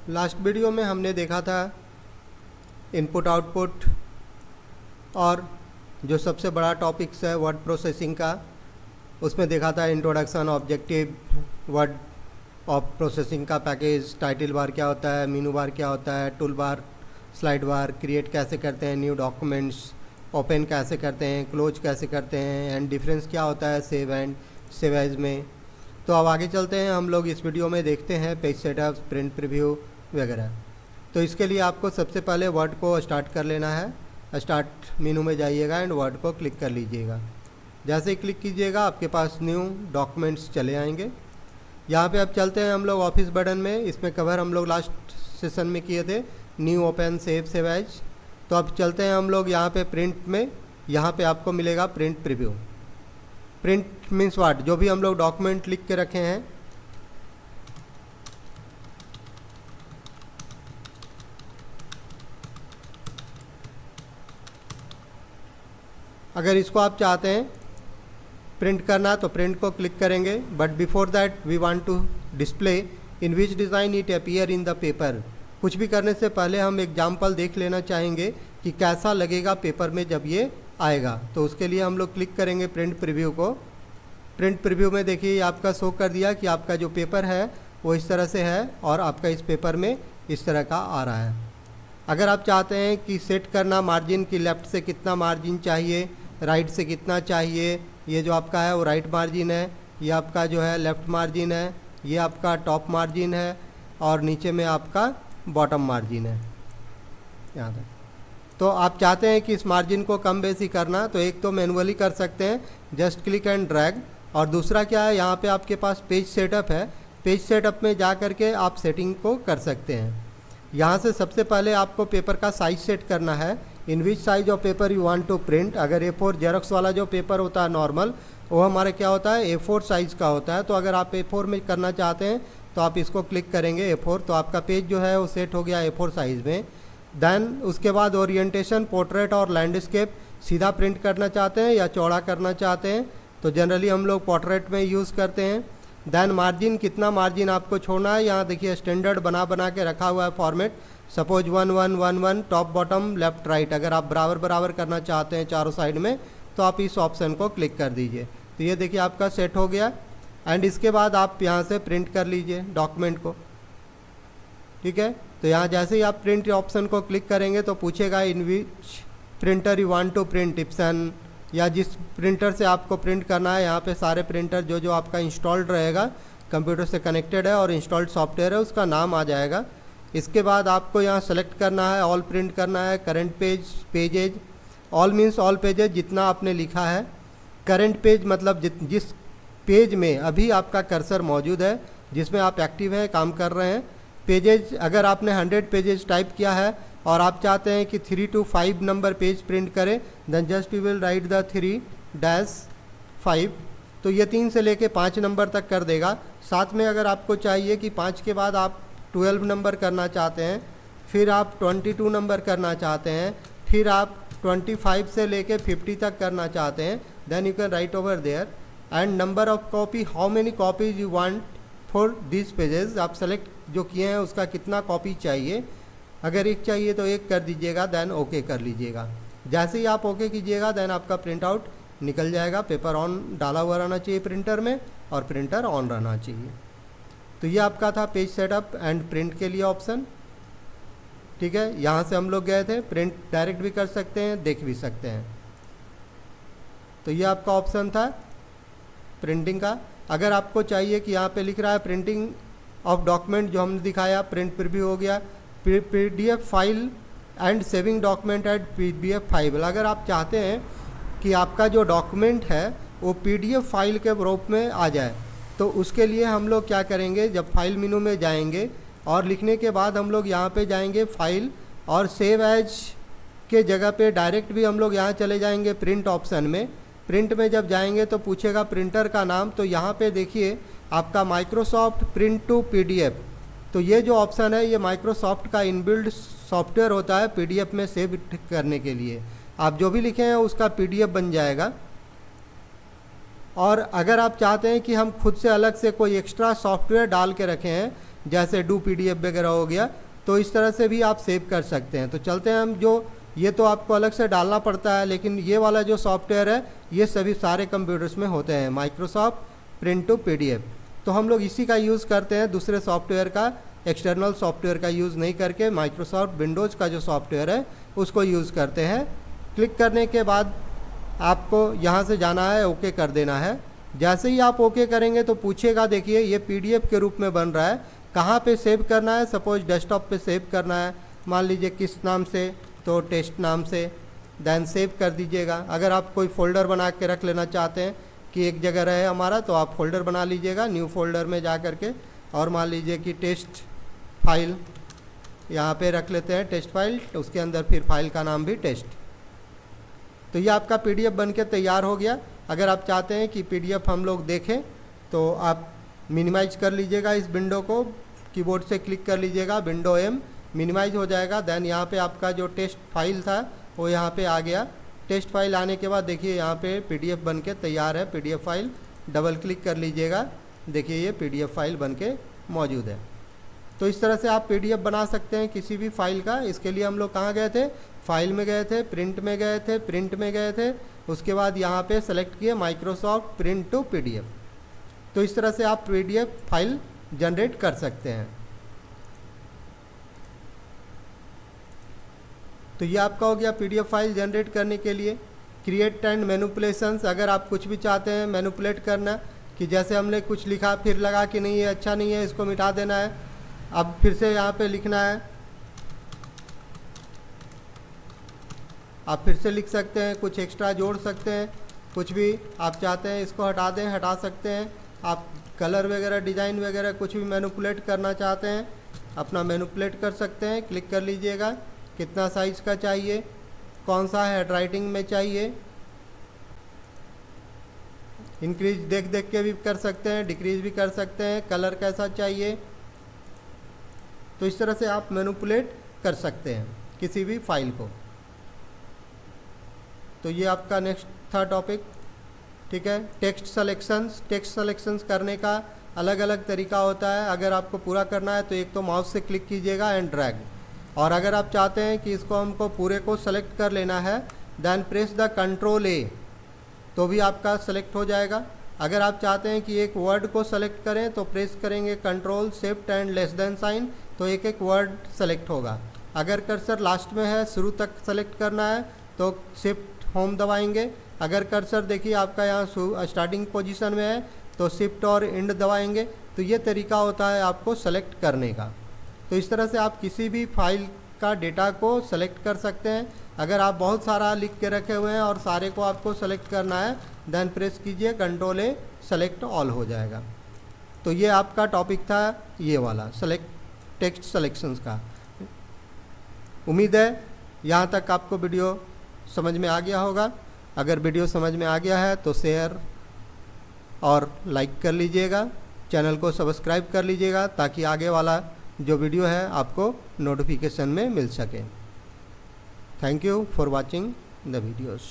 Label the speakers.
Speaker 1: Last video में हमने देखा था इनपुट आउटपुट और जो सबसे बड़ा टॉपिक्स है वर्ड प्रोसेसिंग का, उसमें देखा था introduction, objective, word of processing का पैकेज, टाइटल बार क्या होता है, मेनू बार क्या होता है, टूल बार, स्लाइड बार, क्रिएट कैसे करते हैं, न्यू डॉक्यूमेंट्स ओपन कैसे करते हैं, क्लोज कैसे करते हैं, एंड डिफरेंस क्या होता है सेव एंड सेव एज में। तो अब आगे चलते हैं, हम लोग इस वीडियो में देखते हैं पेज सेटअप, प्रिंट प्रीव्यू वगैरह। तो इसके लिए आपको सबसे पहले वर्ड को स्टार्ट कर लेना है। स्टार्ट मेनू में जाइएगा एंड वर्ड को क्लिक कर लीजिएगा। जैसे ही क्लिक कीजिएगा आपके पास न्यू डॉक्यूमेंट्स चले आएंगे। यहाँ पे अब चलते हैं हम लोग ऑफिस बटन में। इसमें कवर हम लोग लास्ट सेशन में किए थे, new open save save as. तो अब चलते हैं हम लोग यहाँ पे प्रिंट में। यहाँ पे आपको मिलेगा print preview. Print means what, जो भी हम लोग डॉक्यूमेंट लिख के रखे हैं, अगर इसको आप चाहते हैं प्रिंट करना तो प्रिंट को क्लिक करेंगे। But before that we want to display in which design it appear in the paper. कुछ भी करने से पहले हम एग्जाम्पल देख लेना चाहेंगे कि कैसा लगेगा पेपर में जब ये आएगा। तो उसके लिए हम लोग क्लिक करेंगे प्रिंट प्रीव्यू को। प्रिंट प्रीव्यू में देखिए आपका शो कर दिया कि आपका जो पेपर है वो इस तरह से है और आपका इस पेपर में इस तरह का आ रहा है। अगर आप चाहते हैं कि सेट करना मार्जिन की लेफ़्ट से कितना मार्जिन चाहिए, राइट से कितना चाहिए, ये जो आपका है वो राइट मार्जिन है, ये आपका जो है लेफ़्ट मार्जिन है, ये आपका टॉप मार्जिन है और नीचे में आपका बॉटम मार्जिन है यहाँ तक। तो आप चाहते हैं कि इस मार्जिन को कम बेसी करना, तो एक तो मैनुअली कर सकते हैं, जस्ट क्लिक एंड ड्रैग। और दूसरा क्या है, यहाँ पे आपके पास पेज सेटअप है। पेज सेटअप में जा करके आप सेटिंग को कर सकते हैं। यहाँ से सबसे पहले आपको पेपर का साइज़ सेट करना है, in which size of paper you want to print. अगर A4 जेरोक्स वाला जो पेपर होता है नॉर्मल, वो हमारे क्या होता है A4 साइज़ का होता है। तो अगर आप A4 में करना चाहते हैं तो आप इसको क्लिक करेंगे A4, तो आपका पेज जो है वो सेट हो गया A4 साइज़ में। देन उसके बाद ओरिएंटेशन, पोर्ट्रेट और लैंडस्केप सीधा प्रिंट करना चाहते हैं या चौड़ा करना चाहते हैं, तो जनरली हम लोग पोर्ट्रेट में यूज़ करते हैं। देन मार्जिन, कितना मार्जिन आपको छोड़ना है, यहाँ देखिए स्टैंडर्ड बना के रखा हुआ है format. Suppose 1 1 1 1 top bottom left right. अगर आप बराबर करना चाहते हैं चारों साइड में तो आप इस ऑप्शन को क्लिक कर दीजिए। तो ये देखिए आपका सेट हो गया। एंड इसके बाद आप यहाँ से प्रिंट कर लीजिए डॉक्यूमेंट को, ठीक है। तो यहाँ जैसे ही आप प्रिंट ऑप्शन को क्लिक करेंगे तो पूछेगा in which printer you want to print, Epson या जिस प्रिंटर से आपको प्रिंट करना है। यहाँ पे सारे प्रिंटर जो आपका इंस्टॉल्ड रहेगा, कंप्यूटर से कनेक्टेड है और इंस्टॉल्ड सॉफ्टवेयर है, उसका नाम आ जाएगा। इसके बाद आपको यहाँ सेलेक्ट करना है, ऑल प्रिंट करना है, current page, pages. All means all pages, जितना आपने लिखा है। करंट पेज मतलब जिस पेज में अभी आपका कर्सर मौजूद है, जिसमें आप एक्टिव हैं, काम कर रहे हैं। पेजेज, अगर आपने 100 पेजेज टाइप किया है और आप चाहते हैं कि 3 to 5 नंबर पेज प्रिंट करें, then just you will write the 3-5। तो ये 3 से लेके 5 नंबर तक कर देगा। साथ में अगर आपको चाहिए कि 5 के बाद आप 12 नंबर करना चाहते हैं, फिर आप 22 नंबर करना चाहते हैं, फिर आप 25 से लेके 50 तक करना चाहते हैं, then you can write over there. And number of copy, how many copies you want for this pages. आप सेलेक्ट जो किए हैं उसका कितना कॉपी चाहिए। अगर एक चाहिए तो एक कर दीजिएगा, देन ओके कर लीजिएगा। जैसे ही आप ओके कीजिएगा देन आपका प्रिंट आउट निकल जाएगा। पेपर ऑन डाला हुआ रहना चाहिए प्रिंटर में और प्रिंटर ऑन रहना चाहिए। तो ये आपका था पेज सेटअप एंड प्रिंट के लिए ऑप्शन, ठीक है। यहाँ से हम लोग गए थे, प्रिंट डायरेक्ट भी कर सकते हैं, देख भी सकते हैं। तो ये आपका ऑप्शन था प्रिंटिंग का। अगर आपको चाहिए कि यहाँ पे लिख रहा है प्रिंटिंग ऑफ डॉक्यूमेंट, जो हमने दिखाया, प्रिंट प्रीव्यू हो गया। PDF file and saving document at PDF file. अगर आप चाहते हैं कि आपका जो डॉक्यूमेंट है वो PDF फाइल के रूप में आ जाए, तो उसके लिए हम लोग क्या करेंगे, जब फाइल मेनू में जाएंगे और लिखने के बाद हम लोग यहाँ पे जाएंगे फाइल और सेव एज के जगह पे डायरेक्ट भी हम लोग यहाँ चले जाएंगे प्रिंट ऑप्शन में। प्रिंट में जब जाएंगे तो पूछेगा प्रिंटर का नाम, तो यहाँ पे देखिए आपका माइक्रोसॉफ्ट प्रिंट टू PDF। तो ये जो ऑप्शन है ये माइक्रोसॉफ्ट का इनबिल्ड सॉफ्टवेयर होता है PDF में सेव करने के लिए। आप जो भी लिखे हैं उसका PDF बन जाएगा। और अगर आप चाहते हैं कि हम खुद से अलग से कोई एक्स्ट्रा सॉफ्टवेयर डाल के रखें हैं, जैसे डू PDF वगैरह हो गया, तो इस तरह से भी आप सेव कर सकते हैं। तो चलते हैं हम, जो ये तो आपको अलग से डालना पड़ता है, लेकिन ये वाला जो सॉफ्टवेयर है ये सभी सारे कंप्यूटर्स में होते हैं, माइक्रोसॉफ्ट प्रिंट टू PDF। तो हम लोग इसी का यूज़ करते हैं, दूसरे सॉफ्टवेयर का, एक्सटर्नल सॉफ्टवेयर का यूज़ नहीं करके माइक्रोसॉफ्ट विंडोज़ का जो सॉफ्टवेयर है उसको यूज़ करते हैं। क्लिक करने के बाद आपको यहाँ से जाना है, ओके कर देना है। जैसे ही आप ओके करेंगे तो पूछेगा, देखिए ये PDF के रूप में बन रहा है, कहाँ पे सेव करना है। सपोज डेस्कटॉप पे सेव करना है, मान लीजिए किस नाम से, तो टेस्ट नाम से, देन सेव कर दीजिएगा। अगर आप कोई फ़ोल्डर बना के रख लेना चाहते हैं कि एक जगह रहे हमारा, तो आप फ़ोल्डर बना लीजिएगा, न्यू फोल्डर में जा कर के, और मान लीजिए कि टेस्ट फाइल यहाँ पे रख लेते हैं, टेस्ट फाइल, उसके अंदर फिर फाइल का नाम भी टेस्ट। तो ये आपका PDF बन के तैयार हो गया। अगर आप चाहते हैं कि PDF हम लोग देखें तो आप मिनिमाइज कर लीजिएगा इस विंडो को, कीबोर्ड से क्लिक कर लीजिएगा, विंडो M मिनिमाइज हो जाएगा। देन यहाँ पे आपका जो टेस्ट फाइल था वो यहाँ पे आ गया। टेस्ट फाइल आने के बाद देखिए यहाँ पे PDF बन के तैयार है, PDF फाइल, डबल क्लिक कर लीजिएगा, देखिए ये PDF फाइल बन के मौजूद है। तो इस तरह से आप PDF बना सकते हैं किसी भी फाइल का। इसके लिए हम लोग कहाँ गए थे, फाइल में गए थे, प्रिंट में गए थे, प्रिंट में गए थे, उसके बाद यहाँ पे सेलेक्ट किए माइक्रोसॉफ्ट प्रिंट टू PDF। तो इस तरह से आप PDF फाइल जनरेट कर सकते हैं। तो ये आपका हो गया PDF फाइल जनरेट करने के लिए। क्रिएट एंड मैनिपुलेशंस, अगर आप कुछ भी चाहते हैं मैनिपुलेट करना, कि जैसे हमने कुछ लिखा फिर लगा कि नहीं ये अच्छा नहीं है, इसको मिटा देना है, अब फिर से यहाँ पे लिखना है, आप फिर से लिख सकते हैं, कुछ एक्स्ट्रा जोड़ सकते हैं, कुछ भी आप चाहते हैं इसको हटा दें, हटा सकते हैं। आप कलर वगैरह, डिज़ाइन वगैरह कुछ भी मैनिपुलेट करना चाहते हैं अपना मैनिपुलेट कर सकते हैं। क्लिक कर लीजिएगा, कितना साइज़ का चाहिए, कौन सा हैंडराइटिंग में चाहिए, इंक्रीज देख देख के भी कर सकते हैं, डिक्रीज भी कर सकते हैं, कलर कैसा चाहिए। तो इस तरह से आप मैनिपुलेट कर सकते हैं किसी भी फाइल को। तो ये आपका नेक्स्ट था टॉपिक, ठीक है। टेक्स्ट सेलेक्शंस, टेक्स्ट सेलेक्शंस करने का अलग अलग तरीका होता है। अगर आपको पूरा करना है तो एक तो माउस से क्लिक कीजिएगा एंड ड्रैग, और अगर आप चाहते हैं कि इसको हमको पूरे को सेलेक्ट कर लेना है, then press the control A, तो भी आपका सेलेक्ट हो जाएगा। अगर आप चाहते हैं कि एक वर्ड को सेलेक्ट करें तो प्रेस करेंगे control shift and less than sign, तो एक एक वर्ड सेलेक्ट होगा। अगर कर्सर लास्ट में है, शुरू तक सेलेक्ट करना है तो शिफ्ट होम दबाएंगे। अगर कर्सर देखिए आपका यहाँ स्टार्टिंग पोजीशन में है तो शिफ्ट और इंड दबाएंगे। तो ये तरीका होता है आपको सेलेक्ट करने का। तो इस तरह से आप किसी भी फाइल का डेटा को सेलेक्ट कर सकते हैं। अगर आप बहुत सारा लिख के रखे हुए हैं और सारे को आपको सेलेक्ट करना है, देन प्रेस कीजिए कंट्रोल A, सेलेक्ट ऑल हो जाएगा। तो ये आपका टॉपिक था ये वाला, सेलेक्ट टेक्स्ट सेलेक्शंस का। उम्मीद है यहाँ तक आपको वीडियो समझ में आ गया होगा। अगर वीडियो समझ में आ गया है तो शेयर और लाइक कर लीजिएगा, चैनल को सब्सक्राइब कर लीजिएगा ताकि आगे वाला जो वीडियो है आपको नोटिफिकेशन में मिल सके। Thank you for watching the videos.